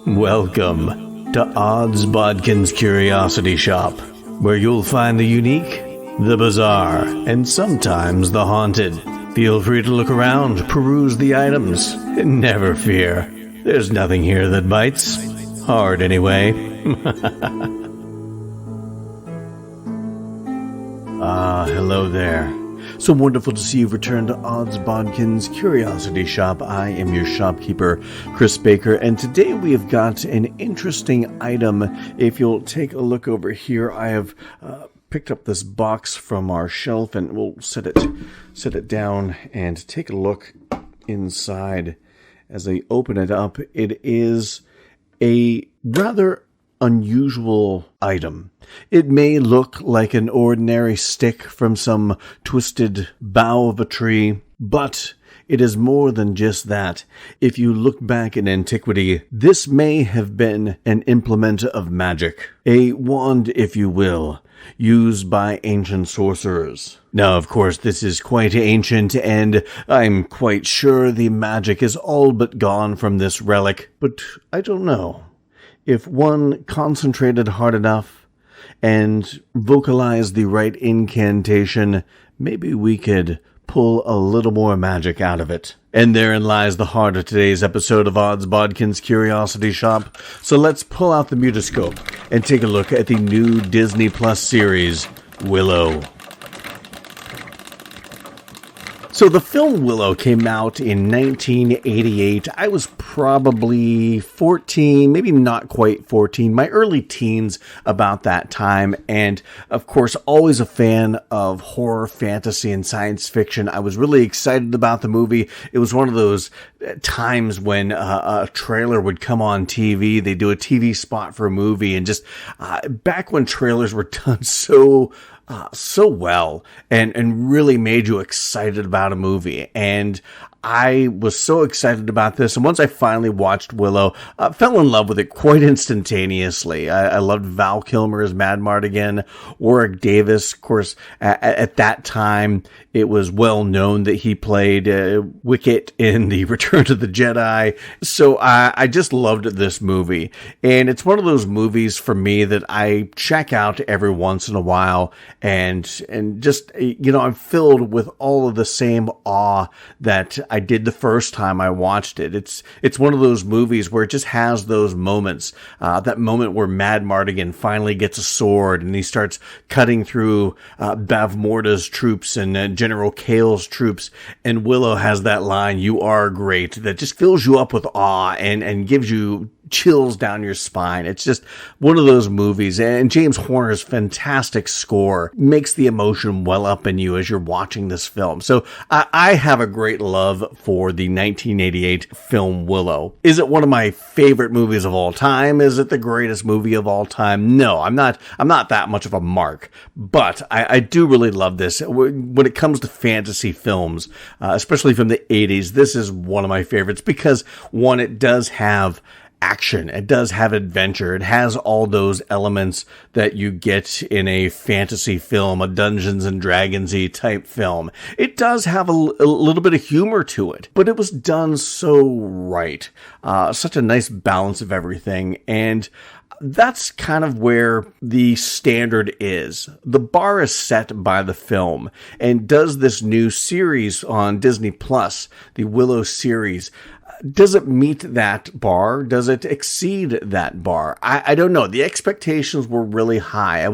Welcome to Odd's Bodkins Curiosity Shop, where you'll find the unique, the bizarre, and sometimes the haunted. Feel free to look around, peruse the items, and never fear, there's nothing here that bites. Hard, anyway. Hello there. So wonderful to see you've returned to Odd's Bodkins Curiosity Shop. I am your shopkeeper, Chris Baker, and today we have got an interesting item. If you'll take a look over here, I have picked up this box from our shelf, and we'll set it down and take a look inside. As I open it up, it is a rather unusual item. It may look like an ordinary stick from some twisted bough of a tree, but it is more than just that. If you look back in antiquity, this may have been an implement of magic, a wand, if you will, used by ancient sorcerers. Now, of course, this is quite ancient, and I'm quite sure the magic is all but gone from this relic, but I don't know. If one concentrated hard enough and vocalized the right incantation, maybe we could pull a little more magic out of it. And therein lies the heart of today's episode of Odd's Bodkins Curiosity Shop. So let's pull out the mutoscope and take a look at the new Disney Plus series, Willow. So the film Willow came out in 1988. I was probably 14, maybe not quite 14, my early teens about that time. And of course, always a fan of horror, fantasy, and science fiction. I was really excited about the movie. It was one of those times when a trailer would come on TV. They do a TV spot for a movie, and just back when trailers were done so well and really made you excited about a movie. And I was so excited about this, and once I finally watched Willow, fell in love with it quite instantaneously. I loved Val Kilmer as Madmartigan, Warwick Davis. Of course, at that time, it was well known that he played Wicket in the Return of the Jedi. So I just loved this movie, and it's one of those movies for me that I check out every once in a while, and just, you know, I'm filled with all of the same awe that I did the first time I watched it. It's one of those movies where it just has those moments. That moment where Madmartigan finally gets a sword and he starts cutting through Bavmorda's troops and General Kale's troops. And Willow has that line, "You are great," that just fills you up with awe and gives you chills down your spine. It's just one of those movies, and James Horner's fantastic score makes the emotion well up in you as you're watching this film. So I have a great love for the 1988 film Willow. Is it one of my favorite movies of all time? Is it the greatest movie of all time? No, I'm not that much of a mark, but I do really love this. When it comes to fantasy films, especially from the 80s, this is one of my favorites because, one, it does have action. It does have adventure. It has all those elements that you get in a fantasy film, a Dungeons and Dragons-y type film. It does have a little bit of humor to it, but it was done so right. Such a nice balance of everything. And that's kind of where the standard is. The bar is set by the film. And does this new series on Disney Plus, the Willow series, does it meet that bar? Does it exceed that bar? I don't know. The expectations were really high. I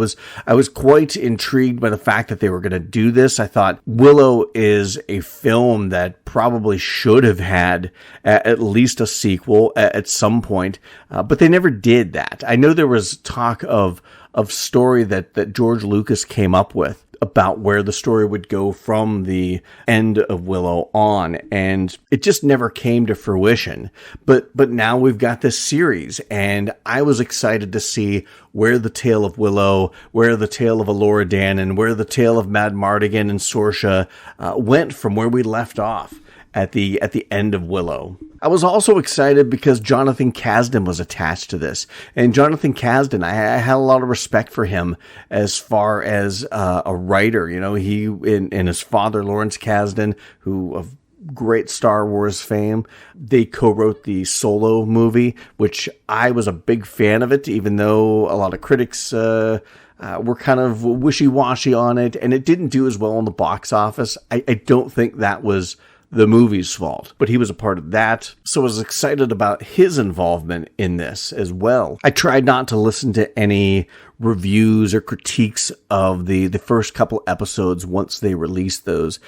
was quite intrigued by the fact that they were going to do this. I thought Willow is a film that probably should have had at least a sequel at some point, but they never did that. I know there was talk of story that George Lucas came up with about where the story would go from the end of Willow on, and it just never came to fruition. But now we've got this series, and I was excited to see where the tale of Willow, where the tale of Elora Danan, where the tale of Madmartigan and Sorsha went from where we left off at the end of Willow. I was also excited because Jonathan Kasdan was attached to this. And Jonathan Kasdan, I had a lot of respect for him as far as a writer. You know, he and his father, Lawrence Kasdan, who of great Star Wars fame. They co-wrote the Solo movie, which I was a big fan of it, even though a lot of critics were kind of wishy-washy on it, and it didn't do as well in the box office. I don't think that was the movie's fault, but he was a part of that, so I was excited about his involvement in this as well. I tried not to listen to any reviews or critiques of the first couple episodes once they released those.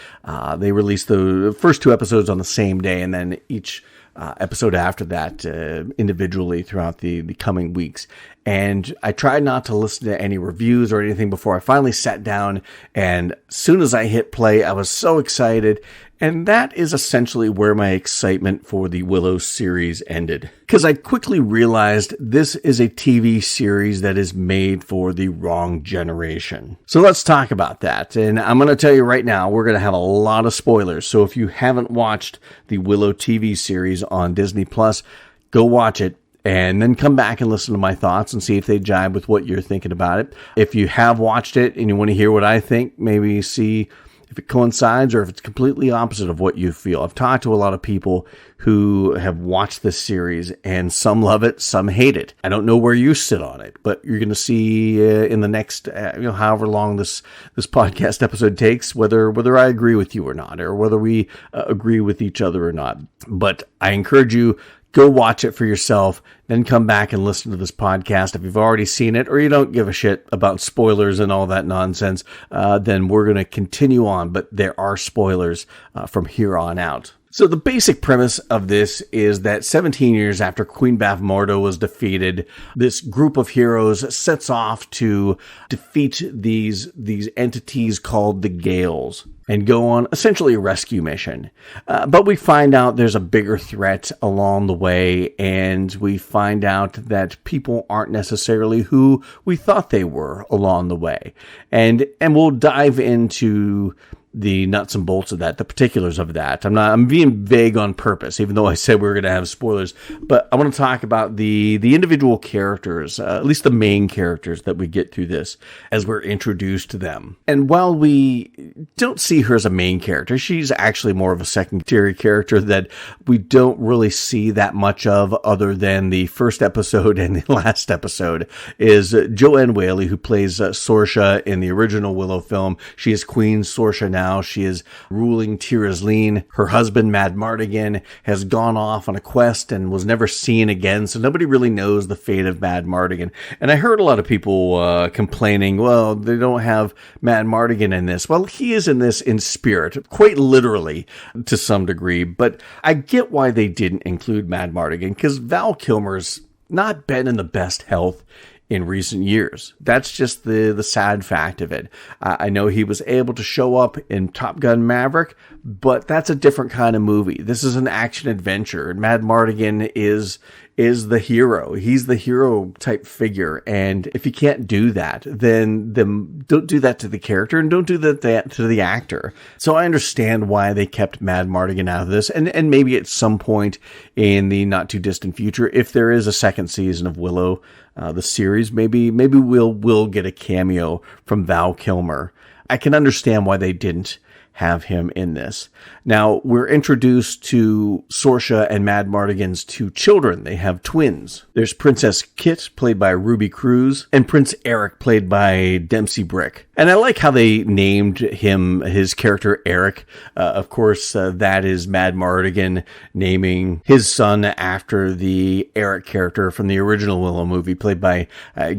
They released the first 2 episodes on the same day, and then each episode after that individually throughout the coming weeks. And I tried not to listen to any reviews or anything before I finally sat down, and as soon as I hit play, I was so excited. And that is essentially where my excitement for the Willow series ended. Because I quickly realized this is a TV series that is made for the wrong generation. So let's talk about that. And I'm going to tell you right now, we're going to have a lot of spoilers. So if you haven't watched the Willow TV series on Disney+, go watch it. And then come back and listen to my thoughts and see if they jibe with what you're thinking about it. If you have watched it and you want to hear what I think, maybe see if it coincides or if it's completely opposite of what you feel. I've talked to a lot of people who have watched this series, and some love it, some hate it. I don't know where you sit on it, but you're going to see in the next, however long this podcast episode takes, whether I agree with you or not, or whether we agree with each other or not. But I encourage you, go watch it for yourself, then come back and listen to this podcast. If you've already seen it or you don't give a shit about spoilers and all that nonsense, then we're going to continue on. But there are spoilers from here on out. So the basic premise of this is that 17 years after Queen Bavmorda was defeated, this group of heroes sets off to defeat these entities called the Gales and go on essentially a rescue mission. But we find out there's a bigger threat along the way, and we find out that people aren't necessarily who we thought they were along the way. And we'll dive into the nuts and bolts of that, the particulars of that. I'm being vague on purpose, even though I said we were going to have spoilers, but I want to talk about the individual characters, at least the main characters that we get through this as we're introduced to them. And while we don't see her as a main character, she's actually more of a secondary character that we don't really see that much of other than the first episode and the last episode is Joanne Whaley, who plays Sorsha in the original Willow film. She is Queen Sorsha now. She is ruling Tir Asleen. Her husband, Madmartigan, has gone off on a quest and was never seen again, so nobody really knows the fate of Madmartigan. And I heard a lot of people complaining, well, they don't have Madmartigan in this. Well, he is in this in spirit, quite literally to some degree, but I get why they didn't include Madmartigan, because Val Kilmer's not been in the best health in recent years. That's just the sad fact of it. I know he was able to show up in Top Gun Maverick, but that's a different kind of movie. This is an action adventure. Madmartigan is the hero. He's the hero type figure. And if you can't do that, then don't do that to the character and don't do that to the actor. So I understand why they kept Madmartigan out of this. And maybe at some point in the not too distant future, if there is a second season of Willow, the series, maybe we'll get a cameo from Val Kilmer. I can understand why they didn't have him in this. Now, we're introduced to Sorsha and Madmartigan's 2 children. They have twins. There's Princess Kit, played by Ruby Cruz, and Prince Eric, played by Dempsey Brick. And I like how they named his character Eric. Of course, that is Madmartigan naming his son after the Eric character from the original Willow movie, played by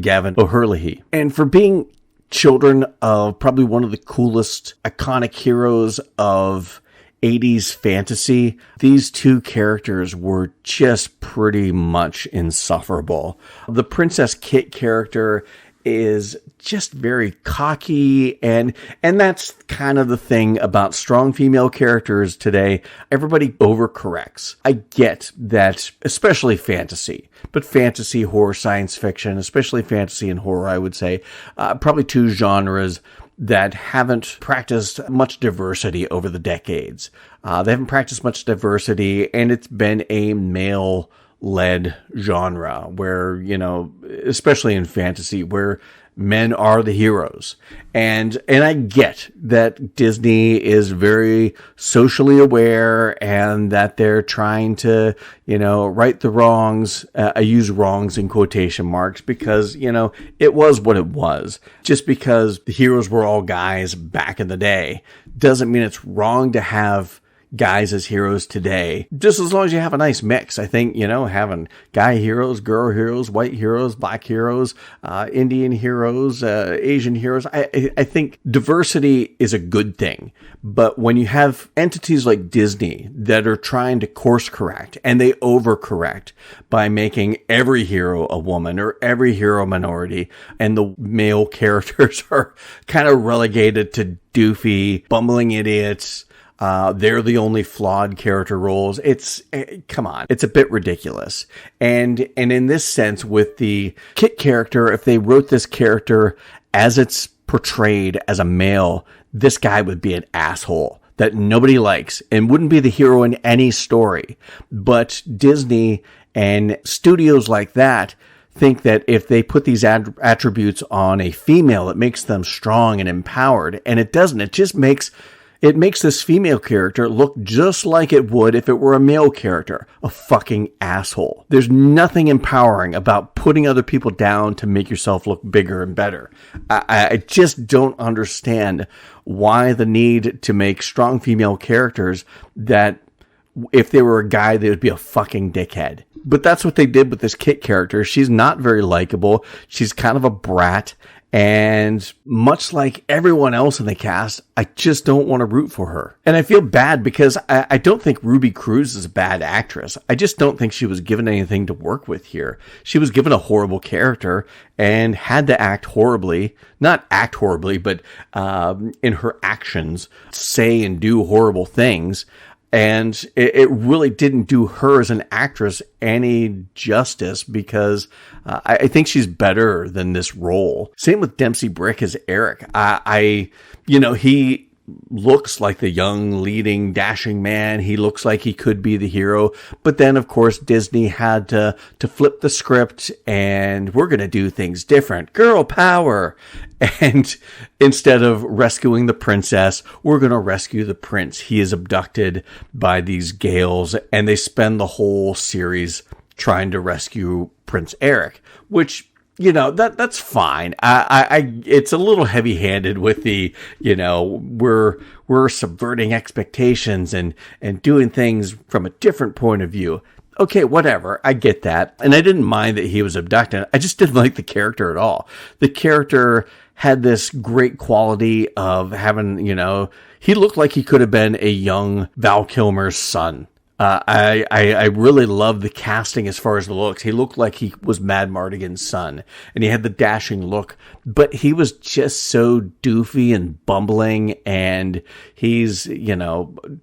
Gavin O'Herlihy. And for being children of probably one of the coolest iconic heroes of 80s fantasy, these 2 characters were just pretty much insufferable. The Princess Kit character is just very cocky, and that's kind of the thing about strong female characters today. Everybody overcorrects. I get that, especially fantasy, but fantasy, horror, science fiction, especially fantasy and horror, I would say, probably 2 genres that haven't practiced much diversity over the decades. They haven't practiced much diversity, and it's been a male male-led genre where, especially in fantasy, where men are the heroes. And I get that Disney is very socially aware and that they're trying to, right the wrongs. I use wrongs in quotation marks because, it was what it was. Just because the heroes were all guys back in the day doesn't mean it's wrong to have guys as heroes today, just as long as you have a nice mix. I think, having guy heroes, girl heroes, white heroes, black heroes, Indian heroes, Asian heroes, I think diversity is a good thing. But when you have entities like Disney that are trying to course correct and they overcorrect by making every hero a woman or every hero a minority, and the male characters are kind of relegated to doofy, bumbling idiots, they're the only flawed character roles. Come on. It's a bit ridiculous. And in this sense, with the Kit character, if they wrote this character as it's portrayed as a male, this guy would be an asshole that nobody likes and wouldn't be the hero in any story. But Disney and studios like that think that if they put these attributes on a female, it makes them strong and empowered. And it doesn't. It makes this female character look just like it would if it were a male character. A fucking asshole. There's nothing empowering about putting other people down to make yourself look bigger and better. I just don't understand why the need to make strong female characters that if they were a guy, they would be a fucking dickhead. But that's what they did with this Kit character. She's not very likable. She's kind of a brat. And much like everyone else in the cast, I just don't want to root for her. And I feel bad because I don't think Ruby Cruz is a bad actress. I just don't think she was given anything to work with here. She was given a horrible character and had to act horribly. Not act horribly, but in her actions, say and do horrible things. And it really didn't do her as an actress any justice because I think she's better than this role. Same with Dempsey Brick as Eric. He looks like the young, leading, dashing man. He looks like he could be the hero. But then, of course, Disney had to flip the script and we're going to do things different. Girl power. And instead of rescuing the princess, we're going to rescue the prince. He is abducted by these Gales and they spend the whole series trying to rescue Prince Eric, which, that's fine. It's a little heavy handed with the, we're subverting expectations and doing things from a different point of view. Okay, whatever. I get that. And I didn't mind that he was abducted. I just didn't like the character at all. The character had this great quality of having, he looked like he could have been a young Val Kilmer's son. I really love the casting as far as the looks. He looked like he was Mad Mardigan's son, and he had the dashing look, but he was just so doofy and bumbling, and he's,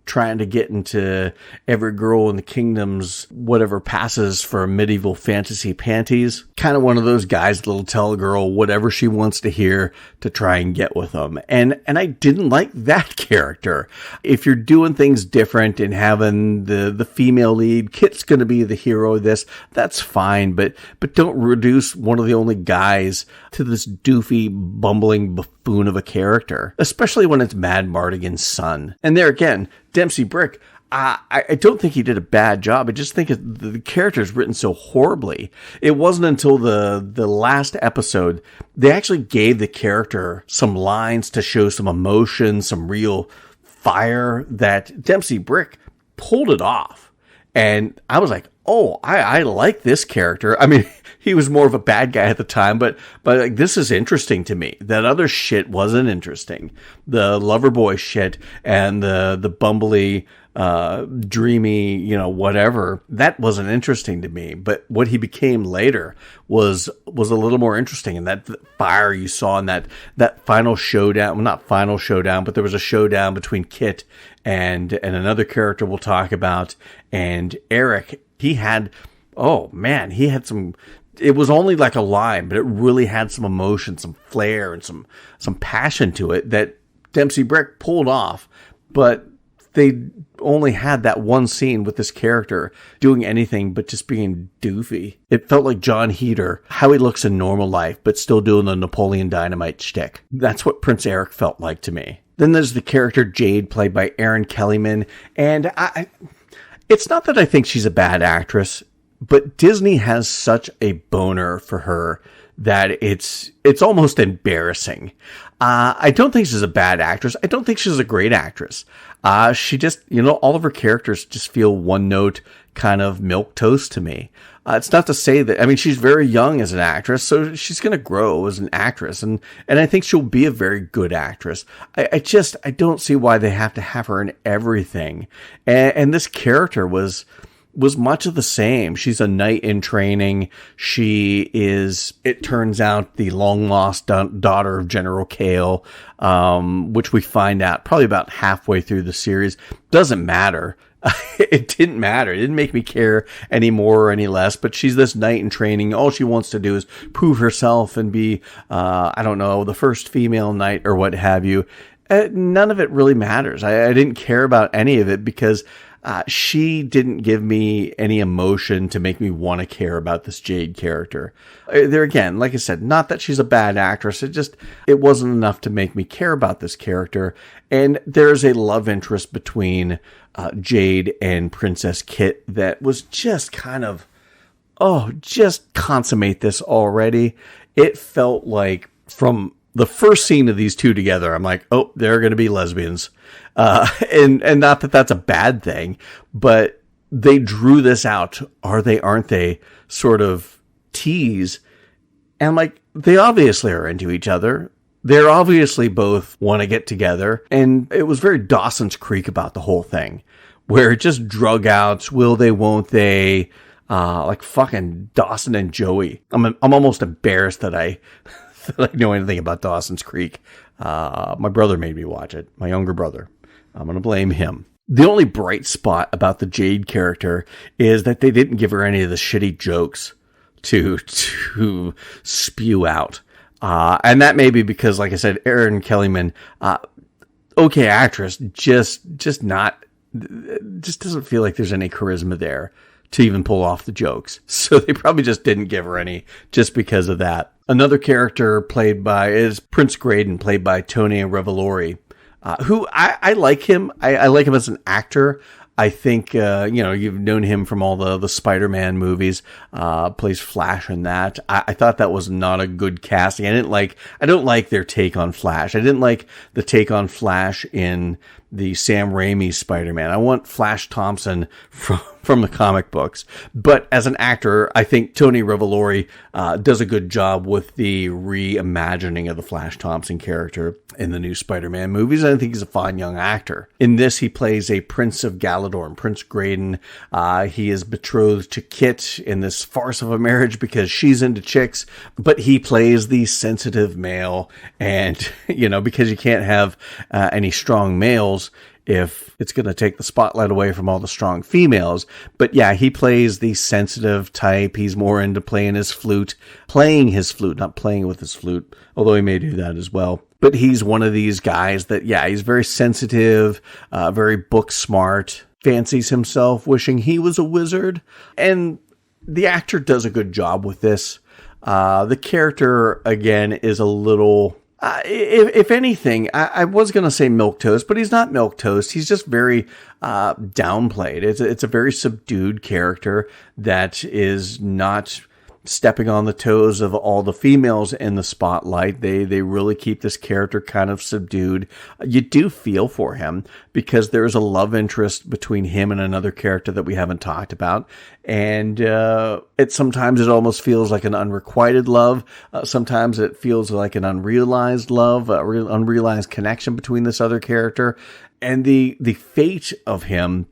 trying to get into every girl in the kingdom's whatever passes for medieval fantasy panties. Kind of one of those guys that'll tell a girl whatever she wants to hear to try and get with them. And I didn't like that character. If you're doing things different and having the female lead, Kit's going to be the hero of this, that's fine, but don't reduce one of the only guys to this doofy, bumbling buffoon of a character, especially when it's Mad Mardigan's son. And there again, Dempsey Brick, I don't think he did a bad job. I just think the character is written so horribly. It wasn't until the last episode they actually gave the character some lines to show some emotion, some real fire, that Dempsey Brick pulled it off. And I was like, oh, I like this character. I mean, he was more of a bad guy at the time, but like, this is interesting to me. That other shit wasn't interesting. The Loverboy shit and the bumbly, dreamy, whatever, that wasn't interesting to me. But what he became later was a little more interesting. And that fire you saw in that final showdown, well, not final showdown, but there was a showdown between Kit and another character we'll talk about, and Eric. He had some, it was only like a line, but it really had some emotion, some flair, and some passion to it that Dempsey Brick pulled off. But they only had that one scene with this character doing anything but just being doofy. It felt like John Heder, how he looks in normal life, but still doing the Napoleon Dynamite shtick. That's what Prince Eric felt like to me. Then there's the character Jade, played by Erin Kellyman, and it's not that I think she's a bad actress, but Disney has such a boner for her that it's almost embarrassing. I don't think she's a bad actress. I don't think she's a great actress. She just, all of her characters just feel one note kind of milquetoast to me. It's not to say that, she's very young as an actress, so she's going to grow as an actress, and I think she'll be a very good actress. I don't see why they have to have her in everything. And this character was much of the same. She's a knight in training. She is, it turns out, the long-lost daughter of General Kale, which we find out probably about halfway through the series. Doesn't matter. It didn't matter. It didn't make me care any more or any less, but she's this knight in training. All she wants to do is prove herself and be, the first female knight or what have you. None of it really matters. I didn't care about any of it because she didn't give me any emotion to make me want to care about this Jade character. There again, like I said, not that she's a bad actress. It wasn't enough to make me care about this character. And there's a love interest between Jade and Princess Kit that was just kind of, just consummate this already. It felt like from the first scene of these two together, I'm like, they're going to be lesbians. And not that that's a bad thing, but they drew this out. Are they, aren't they sort of tease. And they obviously are into each other. They're obviously both want to get together. And it was very Dawson's Creek about the whole thing, where it just drug out, will they, won't they, like fucking Dawson and Joey. I'm almost embarrassed that I know anything about Dawson's Creek. My brother made me watch it, my younger brother. I'm going to blame him. The only bright spot about the Jade character is that they didn't give her any of the shitty jokes to spew out. And that may be because, like I said, Erin Kellyman, okay actress, just doesn't feel like there's any charisma there to even pull off the jokes. So they probably just didn't give her any just because of that. Another character is Prince Graydon, played by Tony Revolori, who I like him. I like him as an actor. I think, you've known him from all the Spider-Man movies, plays Flash in that. I thought that was not a good casting. I don't like their take on Flash. I didn't like the take on Flash in the Sam Raimi Spider-Man. I want Flash Thompson from the comic books. But as an actor, I think Tony Revolori does a good job with the reimagining of the Flash Thompson character in the new Spider-Man movies. I think he's a fine young actor. In this, he plays a Prince of Galadorn, Prince Graydon. He is betrothed to Kit in this farce of a marriage because she's into chicks, but he plays the sensitive male. And, because you can't have any strong males if it's going to take the spotlight away from all the strong females. But yeah, he plays the sensitive type. He's more into playing his flute, not playing with his flute, although he may do that as well. But he's one of these guys that, he's very sensitive, very book smart, fancies himself, wishing he was a wizard. And the actor does a good job with this. The character, again, is a little... if anything, I was going to say milquetoast, but he's not milquetoast. He's just very downplayed. It's a very subdued character that is not stepping on the toes of all the females in the spotlight. They really keep this character kind of subdued. You do feel for him because there's a love interest between him and another character that we haven't talked about. And sometimes it almost feels like an unrequited love. Sometimes it feels like an unrealized love, unrealized connection between this other character. And the fate of him,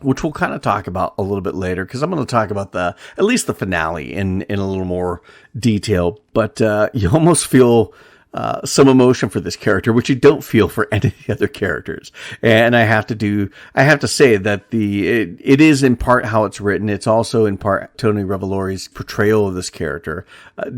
which we'll kind of talk about a little bit later, because I'm going to talk about at least the finale in a little more detail. But you almost feel some emotion for this character, which you don't feel for any of the other characters. And I have to say that it is in part how it's written. It's also in part Tony Revolori's portrayal of this character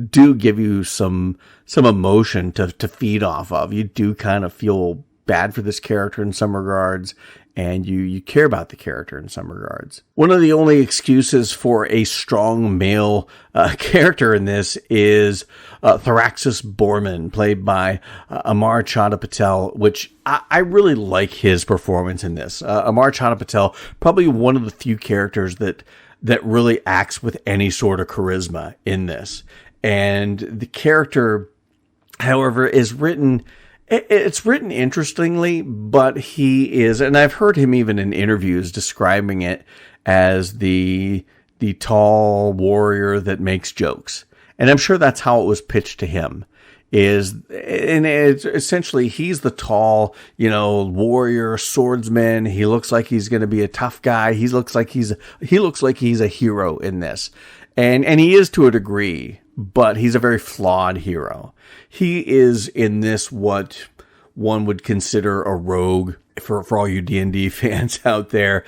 do give you some emotion to feed off of. You do kind of feel bad for this character in some regards. and you care about the character in some regards. One of the only excuses for a strong male character in this is Thraxus Borman, played by Amar Chadha Patel, which I really like his performance in this. Amar Chadha Patel, probably one of the few characters that really acts with any sort of charisma in this. And the character, however, is written... It's written interestingly, but he is, and I've heard him even in interviews describing it as the tall warrior that makes jokes. And I'm sure that's how it was pitched to him. And it's essentially, he's the tall, warrior, swordsman. He looks like he's going to be a tough guy. He looks like he's a hero in this. And he is to a degree, but he's a very flawed hero. He is in this what one would consider a rogue for all you D&D fans out there,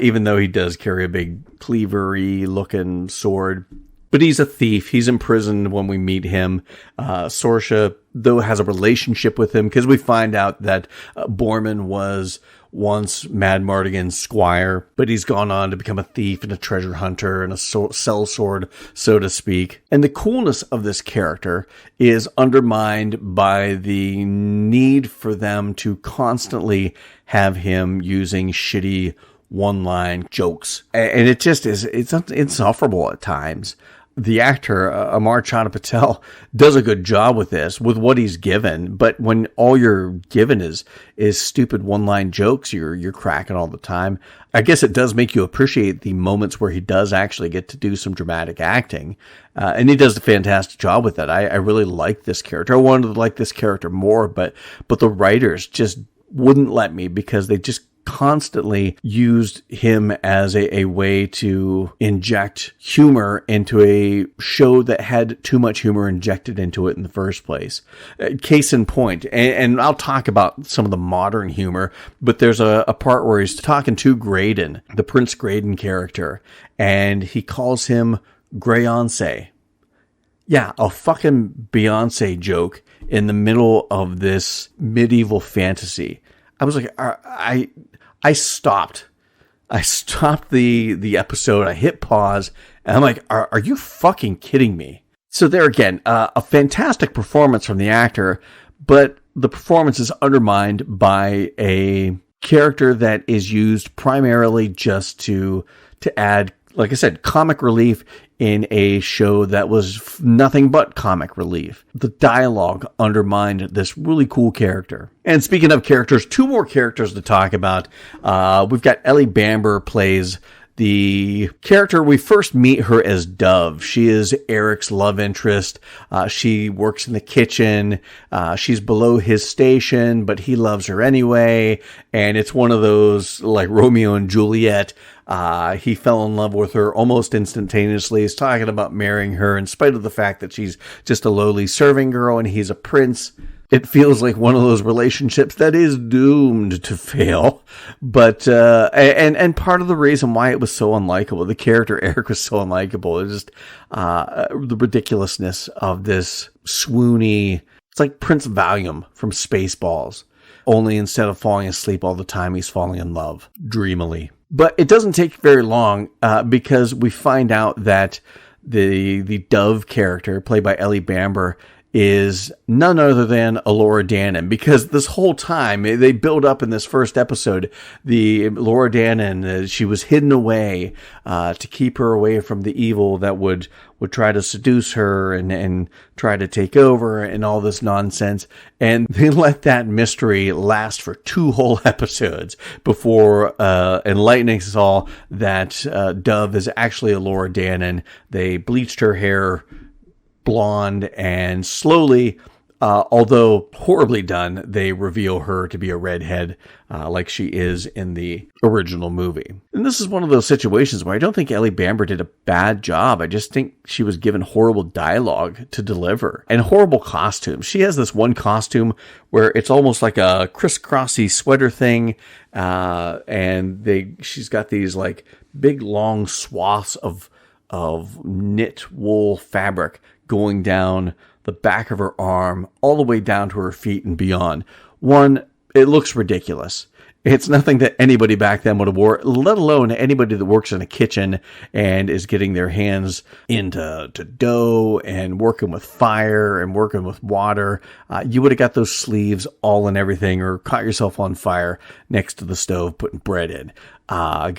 even though he does carry a big cleavery looking sword. But he's a thief. He's imprisoned when we meet him. Sorsha, though, has a relationship with him because we find out that Borman was once Mad Mardigan's squire, but he's gone on to become a thief and a treasure hunter and a sellsword, so to speak. And the coolness of this character is undermined by the need for them to constantly have him using shitty one-line jokes. And it just is, it's insufferable at times. The actor, Amar Chadha Patel, does a good job with this, with what he's given. But when all you're given is stupid one-line jokes, you're cracking all the time. I guess it does make you appreciate the moments where he does actually get to do some dramatic acting. And he does a fantastic job with that. I really like this character. I wanted to like this character more, but the writers just wouldn't let me because they just constantly used him as a way to inject humor into a show that had too much humor injected into it in the first place. Case in point, and I'll talk about some of the modern humor, but there's a part where he's talking to Graydon, the Prince Graydon character, and he calls him Greyonce. Yeah, a fucking Beyonce joke in the middle of this medieval fantasy. I was like, I stopped the episode. I hit pause and I'm like, are you fucking kidding me? So there again, a fantastic performance from the actor, but the performance is undermined by a character that is used primarily just to add, like I said, comic relief in a show that was nothing but comic relief. The dialogue undermined this really cool character. And speaking of characters, two more characters to talk about. We've got Ellie Bamber plays the character. We first meet her as Dove. She is Eric's love interest. She works in the kitchen. She's below his station, but he loves her anyway. And it's one of those like Romeo and Juliet. He fell in love with her almost instantaneously. He's talking about marrying her in spite of the fact that she's just a lowly serving girl and he's a prince. It feels like one of those relationships that is doomed to fail. But, and part of the reason why it was so unlikable, the character Eric was so unlikable, is just, the ridiculousness of this swoony, it's like Prince Valium from Spaceballs. Only instead of falling asleep all the time, he's falling in love, dreamily. But it doesn't take very long, because we find out that the Dove character, played by Ellie Bamber, is none other than Elora Danan, because this whole time they build up in this first episode, the Elora Danan, she was hidden away to keep her away from the evil that would try to seduce her and try to take over and all this nonsense. And they let that mystery last for 2 whole episodes before enlightening us all that Dove is actually Elora Danan. They bleached her hair blonde, and slowly, although horribly done, they reveal her to be a redhead, like she is in the original movie. And this is one of those situations where I don't think Ellie Bamber did a bad job. I just think she was given horrible dialogue to deliver and horrible costumes. She has this one costume where it's almost like a crisscrossy sweater thing, and she's got these like big long swaths of knit wool fabric going down the back of her arm, all the way down to her feet and beyond. One, it looks ridiculous. It's nothing that anybody back then would have wore, let alone anybody that works in a kitchen and is getting their hands into dough and working with fire and working with water. You would have got those sleeves all in everything, or caught yourself on fire next to the stove putting bread in.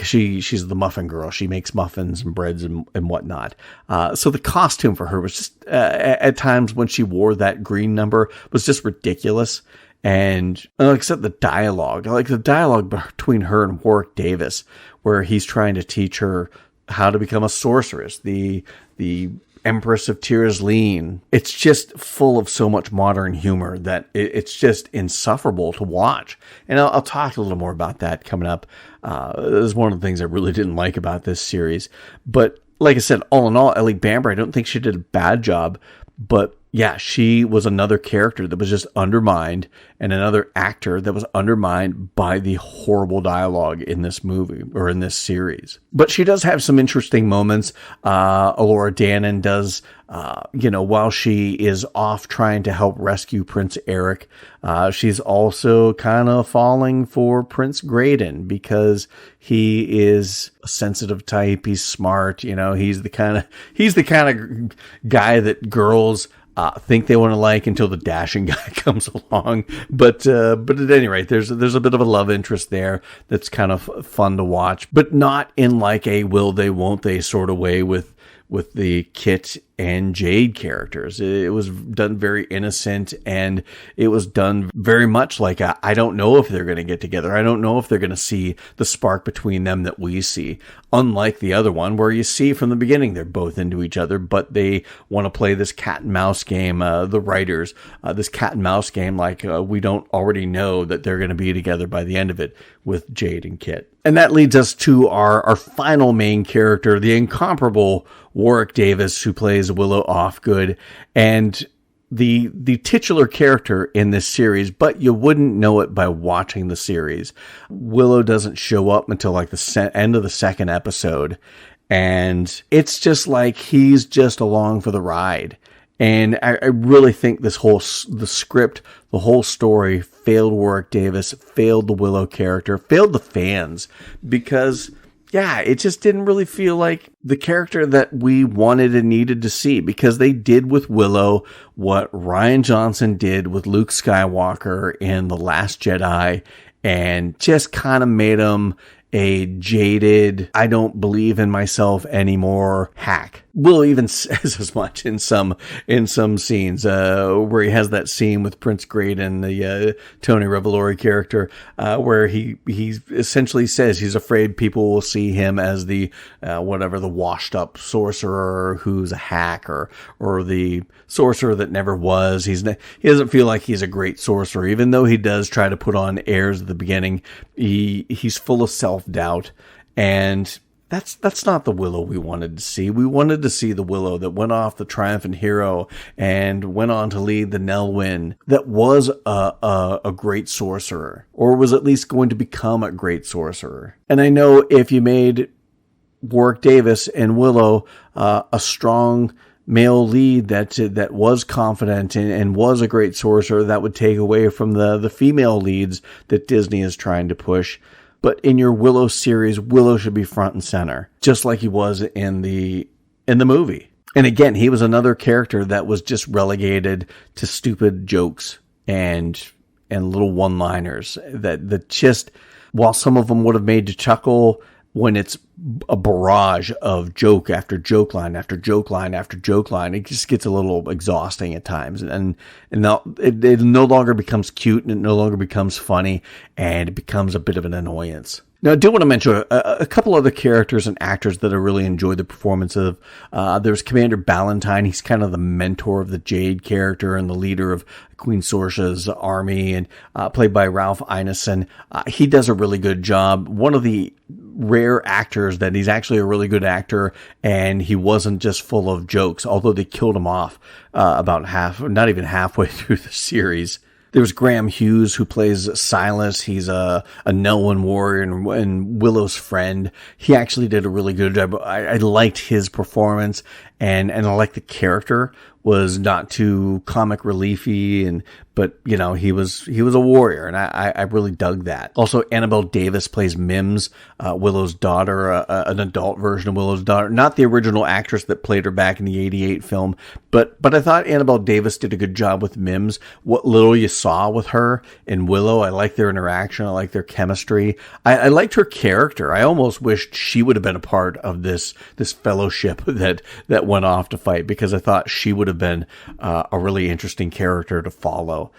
She's the muffin girl. She makes muffins and breads and whatnot. So the costume for her was just, at times when she wore that green number, was just ridiculous. And except the dialogue between her and Warwick Davis, where he's trying to teach her how to become a sorceress, the Empress of Tir Asleen. It's just full of so much modern humor that it's just insufferable to watch. And I'll talk a little more about that coming up. This is one of the things I really didn't like about this series. But like I said, all in all, Ellie Bamber, I don't think she did a bad job. But yeah, she was another character that was just undermined, and another actor that was undermined by the horrible dialogue in this movie, or in this series. But she does have some interesting moments. Elora Danan does, while she is off trying to help rescue Prince Eric, she's also kind of falling for Prince Graydon, because he is a sensitive type. He's smart. He's the kind of guy that girls think they want to like until the dashing guy comes along. But at any rate, there's a bit of a love interest there that's kind of fun to watch, but not in like a will they, won't they sort of way with the Kit and Jade characters. It was done very innocent, and it was done very much like I don't know if they're going to get together. I don't know if they're going to see the spark between them that we see. Unlike the other one, where you see from the beginning they're both into each other, but they want to play this cat and mouse game, the writers, this cat and mouse game, like we don't already know that they're going to be together by the end of it with Jade and Kit. And that leads us to our final main character, the incomparable Warwick Davis, who plays Willow Offgood, and the titular character in this series, but you wouldn't know it by watching the series. Willow doesn't show up until like the end of the second episode, and it's just like he's just along for the ride. And I really think the script, the whole story failed Warwick Davis, failed the Willow character, failed the fans, because yeah, it just didn't really feel like the character that we wanted and needed to see, because they did with Willow what Rian Johnson did with Luke Skywalker in The Last Jedi, and just kind of made him a jaded, I don't believe in myself anymore hack. Willow even says as much in some scenes, where he has that scene with Prince Graydon, the Tony Revolori character, where he essentially says he's afraid people will see him as the the washed up sorcerer who's a hack, or the sorcerer that never was. He doesn't feel like he's a great sorcerer, even though he does try to put on airs at the beginning. He's full of self-doubt, and that's not the Willow we wanted to see. We wanted to see the Willow that went off the triumphant hero and went on to lead the Nelwyn, that was a great sorcerer, or was at least going to become a great sorcerer. And I know if you made Warwick Davis and Willow a strong male lead that was confident and was a great sorcerer, that would take away from the female leads that Disney is trying to push. But in your Willow series, Willow should be front and center, just like he was in the movie. And again, he was another character that was just relegated to stupid jokes and little one-liners that just, while some of them would have made you chuckle, when it's a barrage of joke after joke line after joke line after joke line, it just gets a little exhausting at times. And now it no longer becomes cute, and it no longer becomes funny, and it becomes a bit of an annoyance. Now, I do want to mention a couple other characters and actors that I really enjoyed the performance of. There's Commander Ballantyne. He's kind of the mentor of the Jade character and the leader of Queen Sorcia's army, and played by Ralph Ineson. He does a really good job. One of the rare actors that he's actually a really good actor, and he wasn't just full of jokes, although they killed him off not even halfway through the series. There was Graham Hughes, who plays Silas. He's a Nelwyn warrior and Willow's friend. He actually did a really good job. I liked his performance. and I like the character was not too comic reliefy, but he was a warrior, and I really dug that. Also, Annabelle Davis plays Mims, Willow's daughter, an adult version of Willow's daughter, not the original actress that played her back in the '88 film, but I thought Annabelle Davis did a good job with Mims. What little you saw with her in Willow, I liked their interaction, I liked their chemistry, I liked her character. I almost wished she would have been a part of this fellowship that went off to fight, because I thought she would have been a really interesting character to follow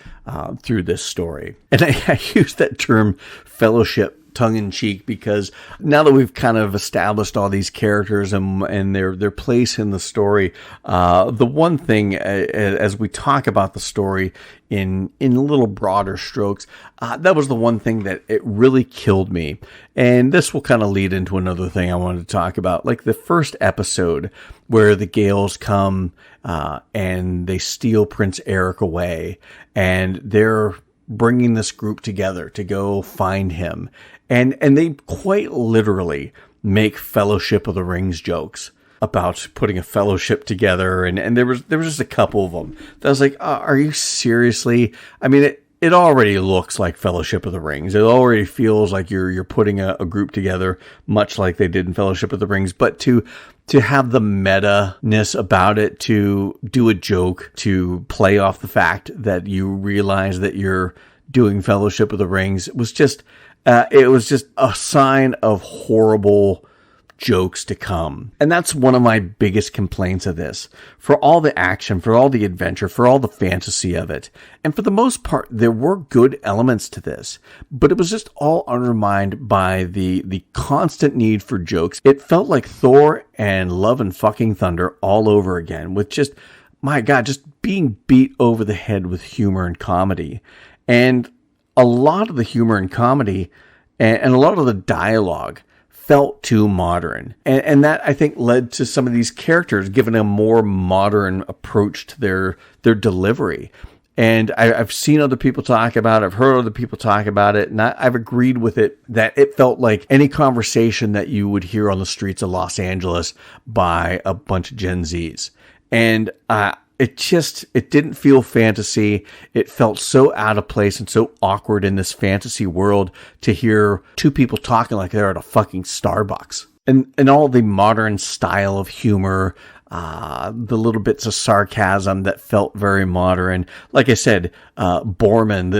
through this story. And I use that term fellowship tongue-in-cheek because now that we've kind of established all these characters and their place in the story, the one thing as we talk about the story in a little broader strokes, that was the one thing that it really killed me. And this will kind of lead into another thing I wanted to talk about, like the first episode where the Gales come and they steal Prince Eric away, and they're bringing this group together to go find him. And they quite literally make Fellowship of the Rings jokes about putting a fellowship together. And there was just a couple of them that I was like, are you seriously? I mean, it already looks like Fellowship of the Rings. It already feels like you're putting a group together, much like they did in Fellowship of the Rings. But to have the meta-ness about it, to do a joke, to play off the fact that you realize that you're doing Fellowship of the Rings, was just a sign of horrible jokes to come. And that's one of my biggest complaints of this. For all the action, for all the adventure, for all the fantasy of it, and for the most part, there were good elements to this, but it was just all undermined by the constant need for jokes. It felt like Thor and Love and Fucking Thunder all over again, with just, my God, just being beat over the head with humor and comedy. And a lot of the humor and comedy and a lot of the dialogue felt too modern. And that, I think, led to some of these characters giving a more modern approach to their delivery. And I've seen other people talk about it. I've heard other people talk about it. And I've agreed with it that it felt like any conversation that you would hear on the streets of Los Angeles by a bunch of Gen Zs. And it didn't feel fantasy. It felt so out of place and so awkward in this fantasy world to hear two people talking like they're at a fucking Starbucks. And all the modern style of humor, the little bits of sarcasm that felt very modern. Like I said, Borman,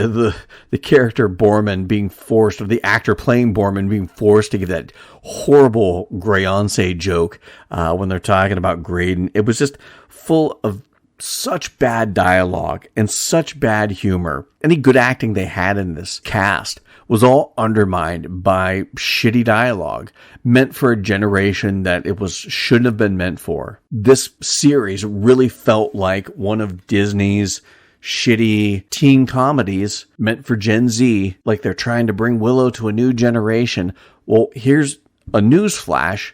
the character Borman being forced, or the actor playing Borman being forced to give that horrible Greyonce joke when they're talking about Graydon. It was just full of such bad dialogue and such bad humor. Any good acting they had in this cast was all undermined by shitty dialogue meant for a generation that shouldn't have been meant for. This series really felt like one of Disney's shitty teen comedies meant for Gen Z, like they're trying to bring Willow to a new generation. Well, here's a newsflash.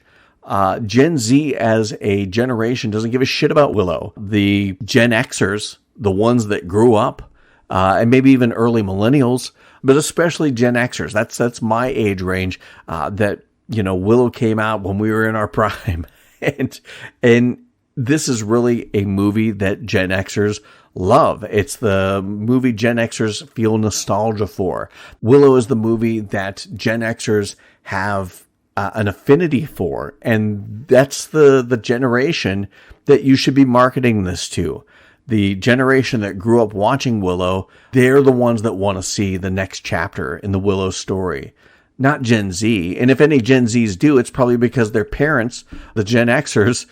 Gen Z as a generation doesn't give a shit about Willow. The Gen Xers, the ones that grew up, and maybe even early millennials, but especially Gen Xers. That's my age range, that, Willow came out when we were in our prime. And this is really a movie that Gen Xers love. It's the movie Gen Xers feel nostalgia for. Willow is the movie that Gen Xers have an affinity for, and that's the generation that you should be marketing this to. The generation that grew up watching Willow, they're the ones that want to see the next chapter in the Willow story, not Gen Z. And if any Gen Zs do, it's probably because their parents, the Gen Xers,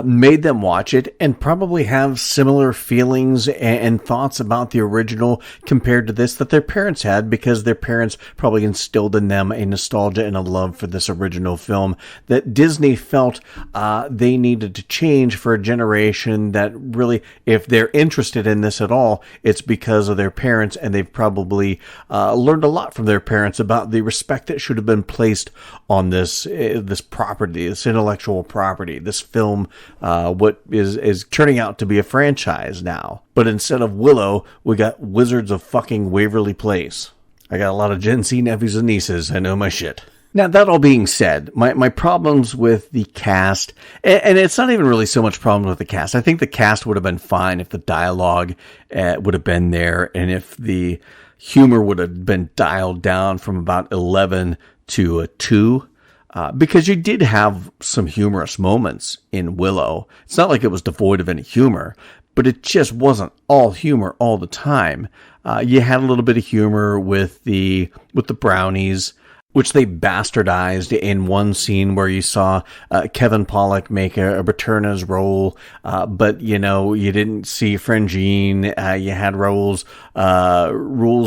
made them watch it and probably have similar feelings and thoughts about the original compared to this that their parents had, because their parents probably instilled in them a nostalgia and a love for this original film that Disney felt they needed to change for a generation that really, if they're interested in this at all, it's because of their parents, and they've probably learned a lot from their parents about the respect that should have been placed on this property, this intellectual property, this film, what is turning out to be a franchise now. But instead of Willow, we got Wizards of fucking Waverly Place. I got a lot of Gen Z nephews and nieces. I know my shit. Now, that all being said, my problems with the cast, and it's not even really so much problems with the cast. I think the cast would have been fine if the dialogue would have been there, and if the humor would have been dialed down from about 11 to a 2. Because you did have some humorous moments in Willow. It's not like it was devoid of any humor, but it just wasn't all humor all the time. You had a little bit of humor with the brownies, which they bastardized in one scene where you saw Kevin Pollak make a return as Raoul, but you didn't see Frangine. You had Raoul's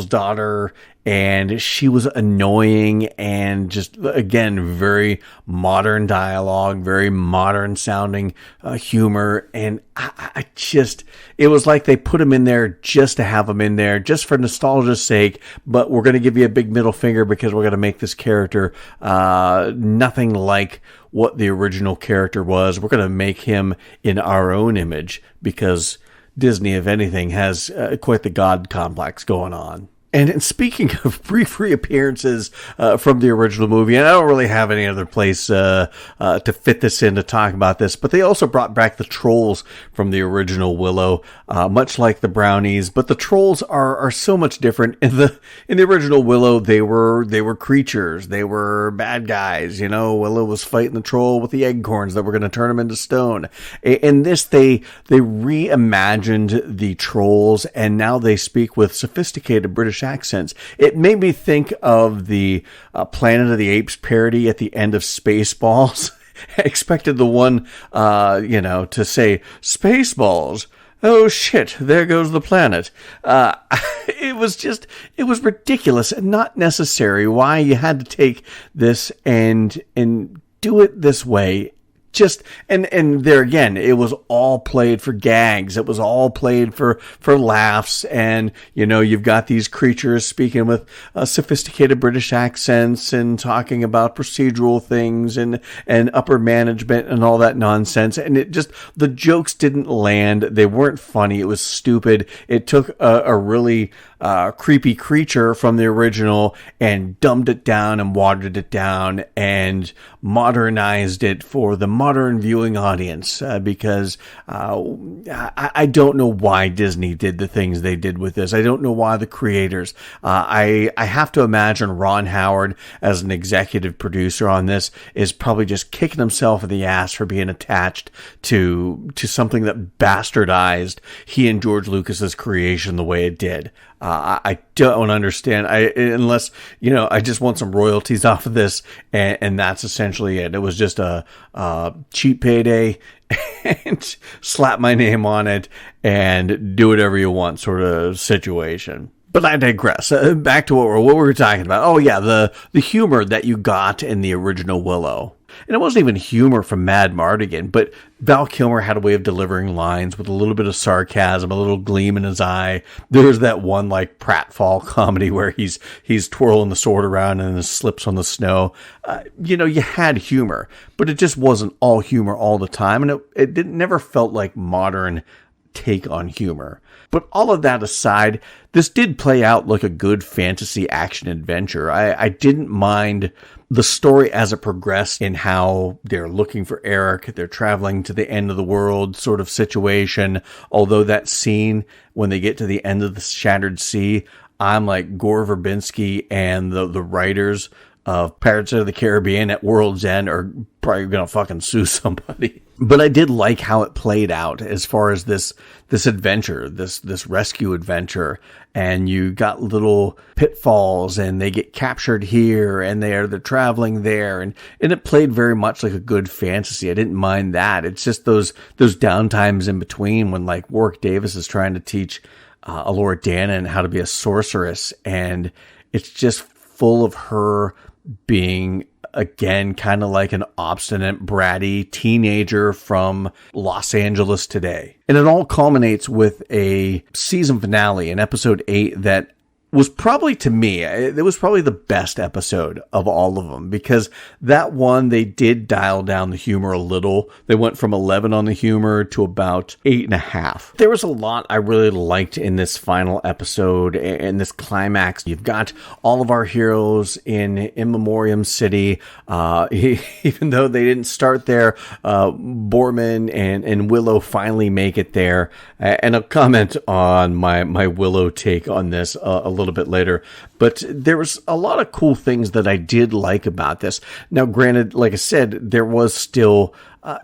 daughter, and she was annoying and just, again, very modern dialogue, very modern sounding humor. And it was like they put him in there just to have him in there, just for nostalgia's sake. But we're going to give you a big middle finger because we're going to make this character nothing like what the original character was. We're going to make him in our own image because Disney, if anything, has quite the God complex going on. And speaking of brief reappearances from the original movie, and I don't really have any other place to fit this in to talk about this, but they also brought back the trolls from the original Willow, much like the brownies. But the trolls are so much different. In the original Willow, they were creatures, they were bad guys. Willow was fighting the troll with the acorns that were going to turn him into stone. In this, they reimagined the trolls, and now they speak with sophisticated British accents. It made me think of the Planet of the Apes parody at the end of Spaceballs. I expected the one, to say, Spaceballs. Oh shit, there goes the planet. It was ridiculous and not necessary why you had to take this and do it this way. And there again, it was all played for gags. It was all played for laughs. And, you've got these creatures speaking with sophisticated British accents and talking about procedural things and upper management and all that nonsense. And the jokes didn't land. They weren't funny. It was stupid. It took a really creepy creature from the original and dumbed it down and watered it down and modernized it for the modern viewing audience, because I don't know why Disney did the things they did with this. I don't know why the creators. I have to imagine Ron Howard, as an executive producer on this, is probably just kicking himself in the ass for being attached to something that bastardized he and George Lucas's creation the way it did. I don't understand. Unless I just want some royalties off of this, and that's essentially it. It was just a cheap payday, and slap my name on it and do whatever you want sort of situation. But I digress. Back to what we were talking about. Oh yeah, the humor that you got in the original Willow. And it wasn't even humor from Mad Mardigan, but Val Kilmer had a way of delivering lines with a little bit of sarcasm, a little gleam in his eye. There's that one pratfall comedy where he's twirling the sword around and it slips on the snow. You had humor, but it just wasn't all humor all the time. And it never felt like modern take on humor. But all of that aside, this did play out like a good fantasy action adventure. I didn't mind the story as it progressed in how they're looking for Eric, they're traveling to the end of the world sort of situation. Although that scene, when they get to the end of the Shattered Sea, I'm like Gore Verbinski and the writers of Pirates of the Caribbean at World's End are probably going to fucking sue somebody. But I did like how it played out as far as this adventure, this rescue adventure. And you got little pitfalls and they get captured here and they're traveling there. And it played very much like a good fantasy. I didn't mind that. It's just those downtimes in between when Warwick Davis is trying to teach Elora Danan how to be a sorceress. And it's just full of her being, again, kind of like an obstinate, bratty teenager from Los Angeles today. And it all culminates with a season finale in episode 8 that was probably, to me, it was probably the best episode of all of them, because that one, they did dial down the humor a little. They went from 11 on the humor to about 8.5. There was a lot I really liked in this final episode and this climax. You've got all of our heroes in Memoriam City. Even though they didn't start there, Borman and Willow finally make it there. And I'll comment on my Willow take on this a little bit later, but there was a lot of cool things that I did like about this. Now, granted, like I said, there was still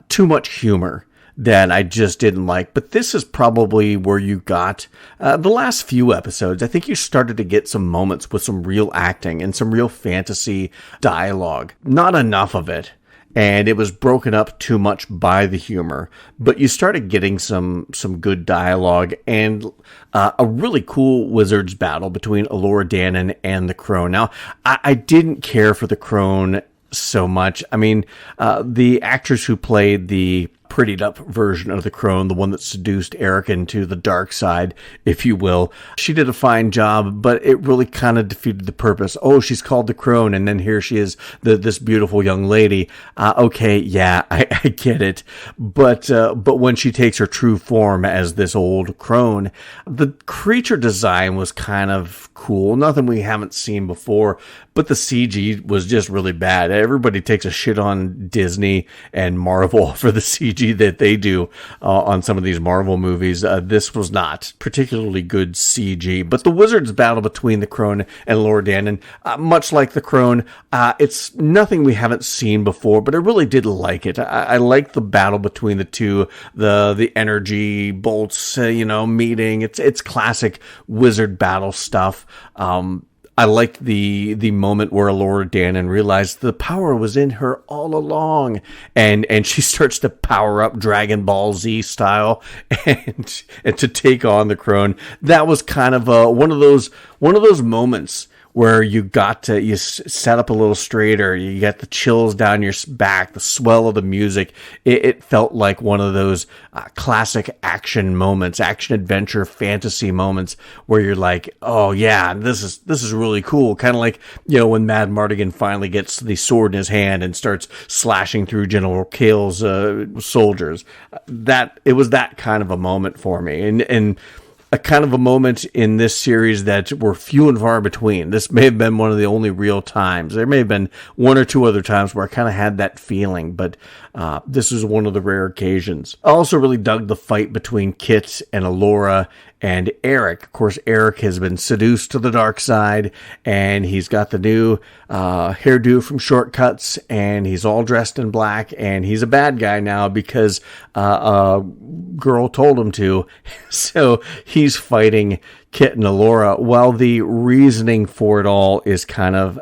too much humor that I just didn't like, but this is probably where you got the last few episodes. I think you started to get some moments with some real acting and some real fantasy dialogue. Not enough of it, and it was broken up too much by the humor, but you started getting some good dialogue and a really cool wizards battle between Elora Danan and the crone. Now, I didn't care for the crone so much. I mean, the actress who played the prettied up version of the crone, the one that seduced Eric into the dark side, if you will, she did a fine job, but it really kind of defeated the purpose. Oh, she's called the crone, and then here she is, this beautiful young lady. Okay, yeah, I get it, but when she takes her true form as this old crone, the creature design was kind of cool, nothing we haven't seen before, but the CG was just really bad. Everybody takes a shit on Disney and Marvel for the CG that they do on some of these Marvel movies. This was not particularly good CG, but the wizards battle between the crone and Elora Danan, much like the crone, it's nothing we haven't seen before, but I really did like it. I liked the battle between the two, the energy bolts, meeting. It's classic wizard battle stuff. I liked the moment where Elora Danan realized the power was in her all along, and she starts to power up Dragon Ball Z style and to take on the crone. That was kind of one of those moments where you sat up a little straighter, you got the chills down your back, the swell of the music. It felt like one of those classic action moments, action adventure fantasy moments where you're like, oh yeah, this is really cool. Kind of like, when Mad Mardigan finally gets the sword in his hand and starts slashing through General Kale's soldiers. It was that kind of a moment for me. And a kind of a moment in this series that were few and far between. This may have been one of the only real times. There may have been one or two other times where I kind of had that feeling, but this was one of the rare occasions. I also really dug the fight between Kit and Elora and Eric. Of course, Eric has been seduced to the dark side, and he's got the new hairdo from Shortcuts, and he's all dressed in black, and he's a bad guy now because a girl told him to. So he's fighting Kit and Elora, while the reasoning for it all is kind of